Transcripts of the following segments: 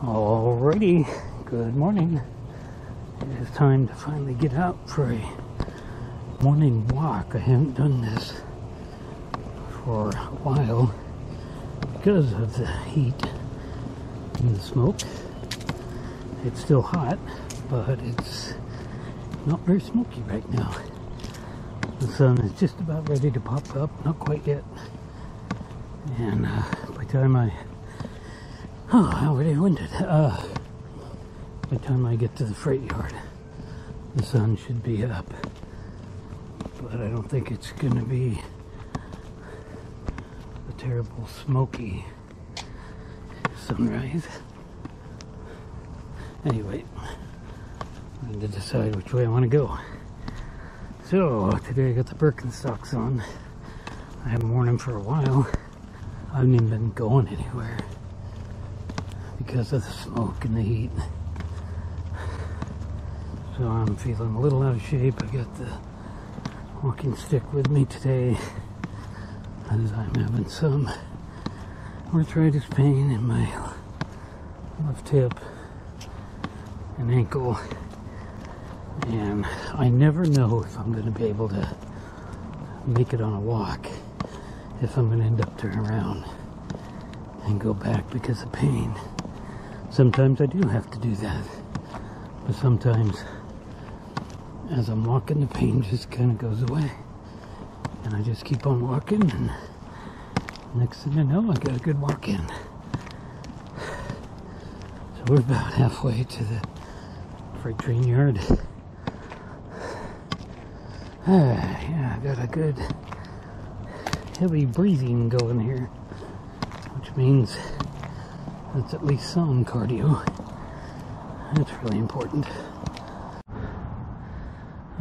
Alrighty, good morning. It is time to finally get out for a morning walk. I haven't done this for a while because of the heat and the smoke. It's still hot, but it's not very smoky right now. The sun is just about ready to pop up, not quite yet. And by the time I already winded. By the time I get to the freight yard, the sun should be up. But I don't think it's going to be a terrible smoky sunrise. Anyway, I need to decide which way I want to go. So, today I got the Birkenstocks on. I haven't worn them for a while. I haven't even been going anywhere because of the smoke and the heat. So I'm feeling a little out of shape. I got the walking stick with me today as I'm having some arthritis pain in my left hip and ankle. And I never know if I'm going to be able to make it on a walk, if I'm going to end up turning around and go back because of pain. Sometimes I do have to do that, but sometimes as I'm walking, the pain just kind of goes away and I just keep on walking, and next thing I know, I got a good walk in. So we're about halfway to the freight Trinyard. Yeah, I got a good heavy breathing going here, which means that's at least some cardio. That's really important.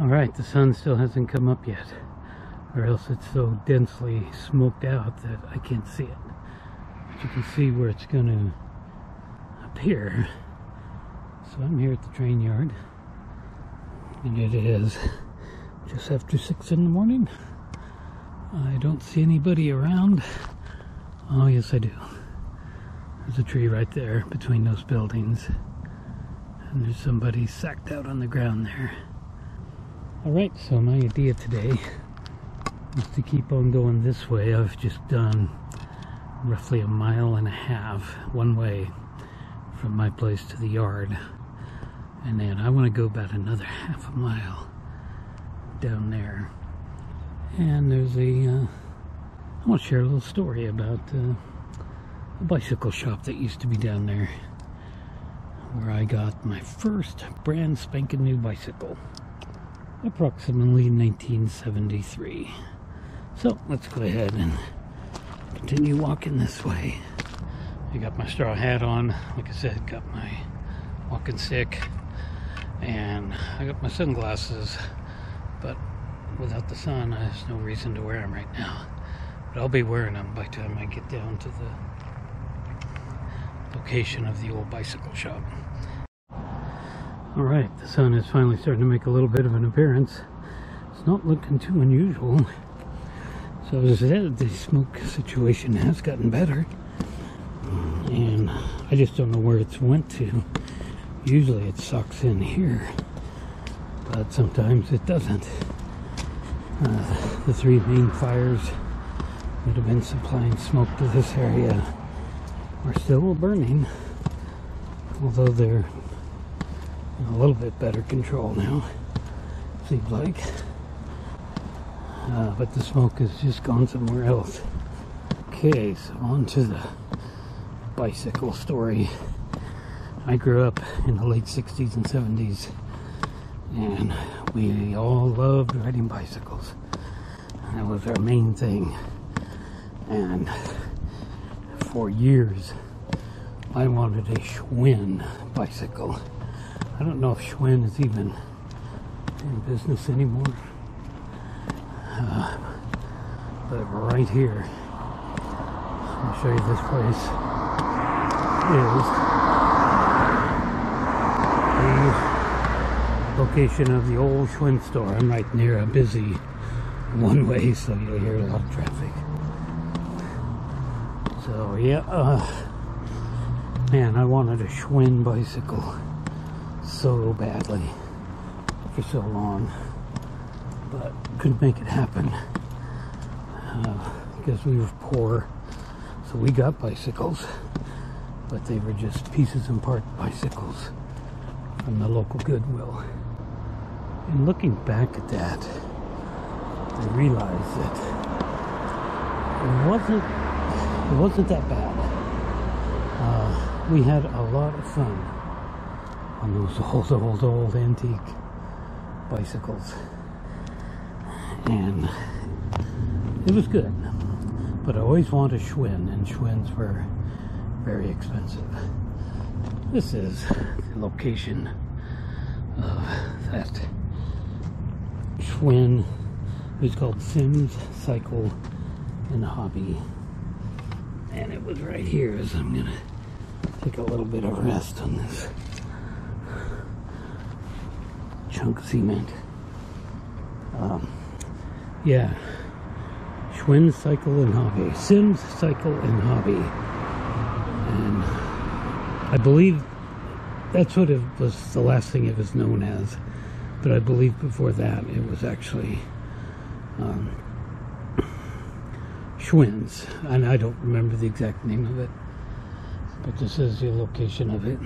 Alright, the sun still hasn't come up yet, or else it's so densely smoked out that I can't see it. But you can see where it's going to appear. So I'm here at the train yard, and it is just after 6 in the morning. I don't see anybody around. Oh yes I do. There's a tree right there between those buildings, and there's somebody sacked out on the ground there. Alright, so my idea today is to keep on going this way. I've just done roughly 1.5 miles one way from my place to the yard, and then I want to go about another 1/2 mile down there. And there's I want to share a little story about a bicycle shop that used to be down there, where I got my first brand spanking new bicycle, approximately 1973. So let's go ahead and continue walking this way. I got my straw hat on, like I said, got my walking stick, and I got my sunglasses, but without the sun, there's no reason to wear them right now. But I'll be wearing them by the time I get down to the location of the old bicycle shop. Alright, the sun is finally starting to make a little bit of an appearance. It's not looking too unusual. So as I said, the smoke situation has gotten better, and I just don't know where it's went to. Usually it sucks in here, but sometimes it doesn't. The 3 main fires that have been supplying smoke to this area are still burning, although they're in a little bit better control now, seems like. But the smoke has just gone somewhere else. Okay, so on to the bicycle story. I grew up in the late 60s and 70s, and we all loved riding bicycles. That was our main thing. And for years, I wanted a Schwinn bicycle. I don't know if Schwinn is even in business anymore. But right here, I'll show you this place, is the location of the old Schwinn store. I'm right near a busy one-way, so you'll hear a lot of traffic. So yeah, Man, I wanted a Schwinn bicycle so badly for so long, but couldn't make it happen because we were poor. So we got bicycles, but they were just pieces and part bicycles from the local Goodwill. And looking back at that, I realized that it wasn't that bad. We had a lot of fun on those old antique bicycles, and it was good. But I always wanted a Schwinn, and Schwinns were very expensive. This is the location of that Schwinn. It was called Sims Cycle and Hobby, and it was right here. As I'm gonna take a little bit of rest on this chunk of cement. Yeah, Schwinn Cycle and Hobby, Sims Cycle and Hobby, and I believe that's what it was. The last thing it was known as, but I believe before that it was actually Schwinn's, and I don't remember the exact name of it, but this is the location of it.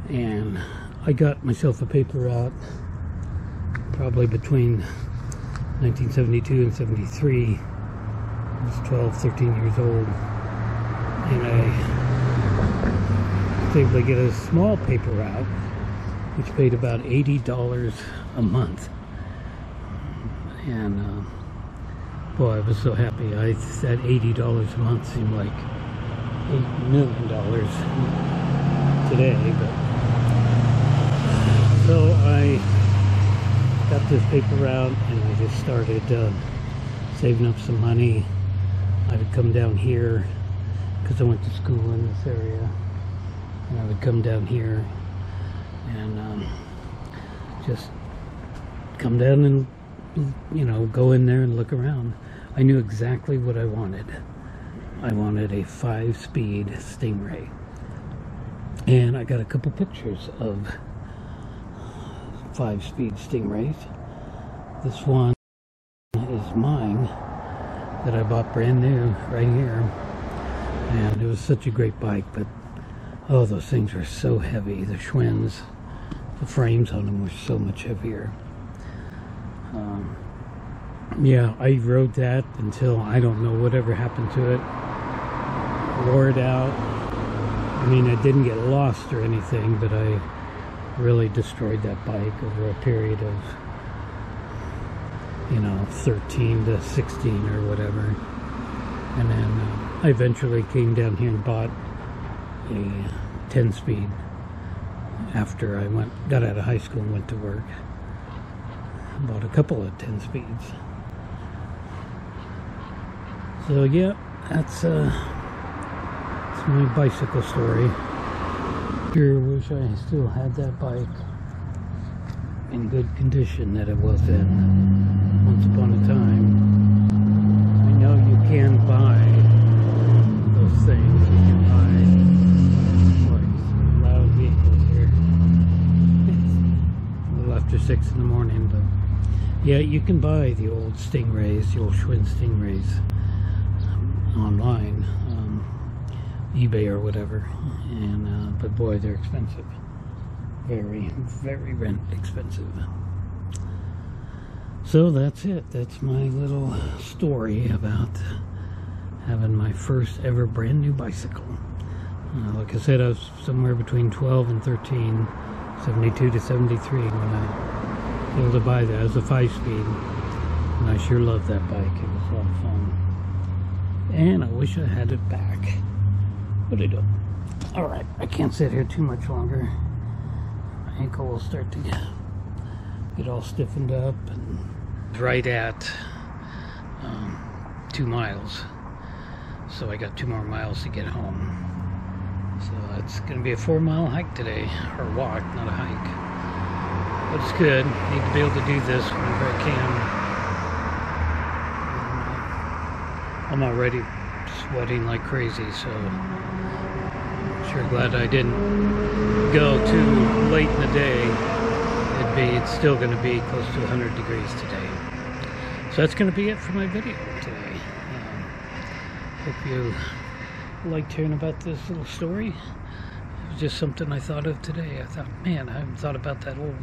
And I got myself a paper route probably between 1972 and 73. I was 12, 13 years old, and I was able to get a small paper route which paid about $80 a month. And boy, I was so happy. That $80 a month seemed like $8 million today. But so I got this paper route, and I just started saving up some money. I would come down here because I went to school in this area, and I would come down here and just come down and, you know, go in there and look around. I knew exactly what I wanted. I wanted a 5-speed Stingray, and I got a couple pictures of 5-speed Stingrays. This one is mine that I bought brand new right here, and it was such a great bike. But oh, those things were so heavy. The Schwinns, the frames on them were so much heavier. Yeah, I rode that until I don't know whatever happened to it. Wore it out. I mean, I didn't get lost or anything, but I really destroyed that bike over a period of, you know, 13 to 16 or whatever. And then I eventually came down here and bought a 10-speed after I got out of high school and went to work. Bought a couple of 10 speeds. So yeah, that's my bicycle story. Sure wish I still had that bike in good condition that it was in once upon a time. I know you can buy those things. You can buy some loud vehicles here. It's a little after 6 in the morning, but yeah, you can buy the old Stingrays, the old Schwinn Stingrays online, eBay or whatever, and but boy, they're expensive. Very, very expensive. So that's it. That's my little story about having my first ever brand new bicycle. Like I said, I was somewhere between 12 and 13, 72 to 73 when I was able to buy that. It was a 5-speed, and I sure loved that bike. It was a lot of fun. And I wish I had it back. But I don't. Alright, I can't sit here too much longer. My ankle will start to get all stiffened up. And right at 2 miles. So I got 2 more miles to get home. So it's going to be a 4-mile hike today. Or walk, not a hike. But it's good. Need to be able to do this whenever I can. I'm already sweating like crazy, so Sure glad I didn't go too late in the day. It's still going to be close to 100 degrees today. So that's going to be it for my video today. Hope you liked hearing about this little story. It was just something I thought of today. I thought, man, I haven't thought about that old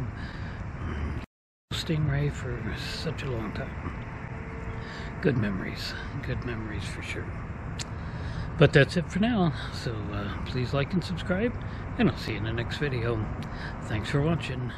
stingray for such a long time. Good memories for sure. But that's it for now. So please like and subscribe, and I'll see you in the next video. Thanks for watching.